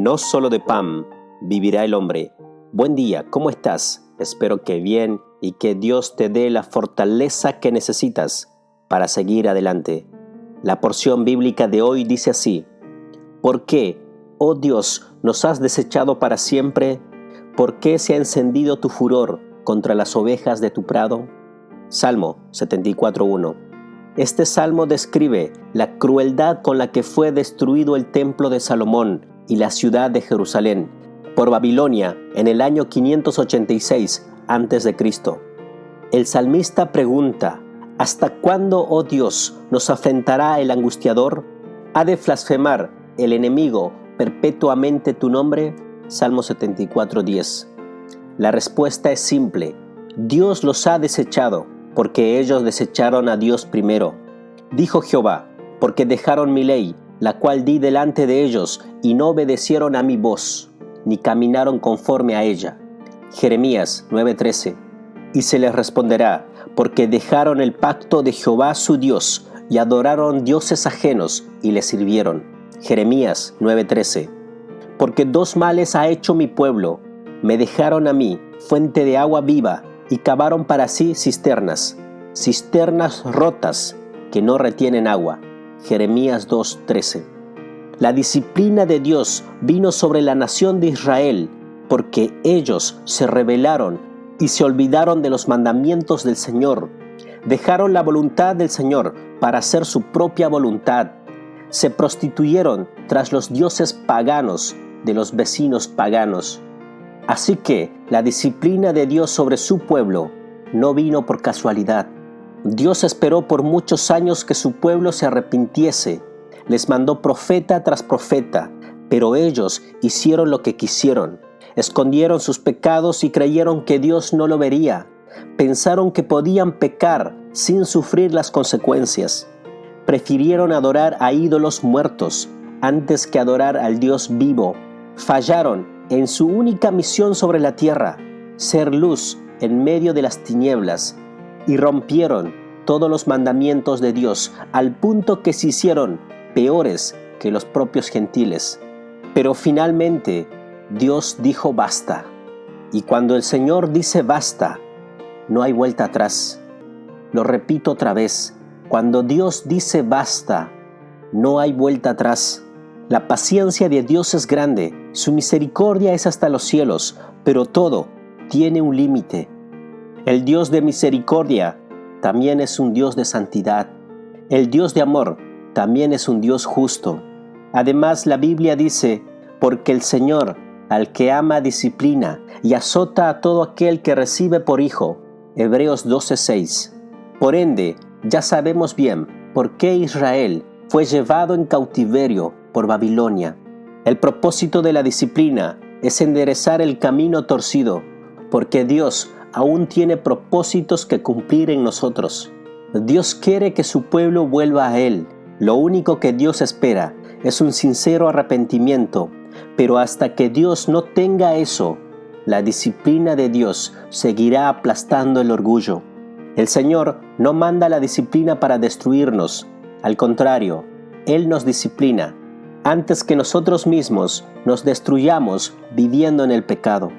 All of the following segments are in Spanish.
No solo de pan vivirá el hombre. Buen día, ¿cómo estás? Espero que bien y que Dios te dé la fortaleza que necesitas para seguir adelante. La porción bíblica de hoy dice así: ¿Por qué, oh Dios, nos has desechado para siempre? ¿Por qué se ha encendido tu furor contra las ovejas de tu prado? Salmo 74:1. Este salmo describe la crueldad con la que fue destruido el templo de Salomón y la ciudad de Jerusalén por Babilonia en el año 586 a.C. El salmista pregunta: ¿hasta cuándo, oh Dios, nos afrentará el angustiador? ¿Ha de blasfemar el enemigo perpetuamente tu nombre? Salmo 74:10. La respuesta es simple: Dios los ha desechado, porque ellos desecharon a Dios primero. Dijo Jehová: porque dejaron mi ley, la cual di delante de ellos, y no obedecieron a mi voz, ni caminaron conforme a ella. Jeremías 9:13. Y se les responderá: porque dejaron el pacto de Jehová su Dios, y adoraron dioses ajenos, y le sirvieron. Jeremías 9:13. Porque dos males ha hecho mi pueblo: me dejaron a mí, fuente de agua viva, y cavaron para sí cisternas rotas que no retienen agua. Jeremías 2:13. La disciplina de Dios vino sobre la nación de Israel, porque ellos se rebelaron y se olvidaron de los mandamientos del Señor. Dejaron la voluntad del Señor para hacer su propia voluntad. Se prostituyeron tras los dioses paganos de los vecinos paganos. Así que la disciplina de Dios sobre su pueblo no vino por casualidad. Dios esperó por muchos años que su pueblo se arrepintiese. Les mandó profeta tras profeta, pero ellos hicieron lo que quisieron. Escondieron sus pecados y creyeron que Dios no lo vería. Pensaron que podían pecar sin sufrir las consecuencias. Prefirieron adorar a ídolos muertos antes que adorar al Dios vivo. Fallaron en su única misión sobre la tierra, ser luz en medio de las tinieblas, y rompieron todos los mandamientos de Dios al punto que se hicieron peores que los propios gentiles. Pero finalmente Dios dijo basta, y cuando el Señor dice basta, no hay vuelta atrás. Lo repito otra vez: cuando Dios dice basta, no hay vuelta atrás. La paciencia de Dios es grande, su misericordia es hasta los cielos, pero todo tiene un límite. El Dios de misericordia también es un Dios de santidad. El Dios de amor también es un Dios justo. Además, la Biblia dice: porque el Señor al que ama disciplina y azota a todo aquel que recibe por hijo. Hebreos 12:6. Por ende, ya sabemos bien por qué Israel fue llevado en cautiverio por Babilonia. El propósito de la disciplina es enderezar el camino torcido, porque Dios aún tiene propósitos que cumplir en nosotros. Dios quiere que su pueblo vuelva a Él. Lo único que Dios espera es un sincero arrepentimiento, pero hasta que Dios no tenga eso, la disciplina de Dios seguirá aplastando el orgullo. El Señor no manda la disciplina para destruirnos. Al contrario, Él nos disciplina antes que nosotros mismos nos destruyamos viviendo en el pecado.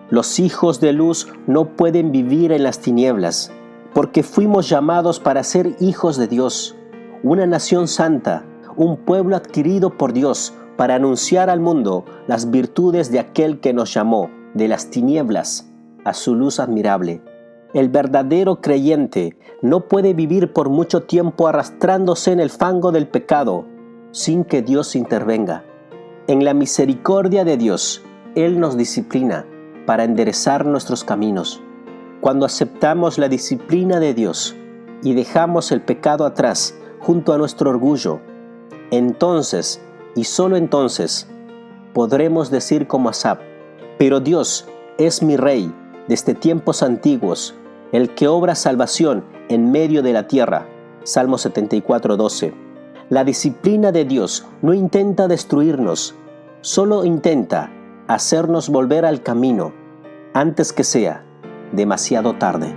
Los hijos de luz no pueden vivir en las tinieblas, porque fuimos llamados para ser hijos de Dios, una nación santa, un pueblo adquirido por Dios, para anunciar al mundo las virtudes de aquel que nos llamó de las tinieblas a su luz admirable. El verdadero creyente no puede vivir por mucho tiempo arrastrándose en el fango del pecado sin que Dios intervenga. En la misericordia de Dios, Él nos disciplina para enderezar nuestros caminos. Cuando aceptamos la disciplina de Dios y dejamos el pecado atrás junto a nuestro orgullo, entonces, y solo entonces, podremos decir como Asaf: pero Dios es mi Rey desde tiempos antiguos, el que obra salvación en medio de la tierra. Salmo 74:12. La disciplina de Dios no intenta destruirnos, solo intenta hacernos volver al camino antes que sea demasiado tarde.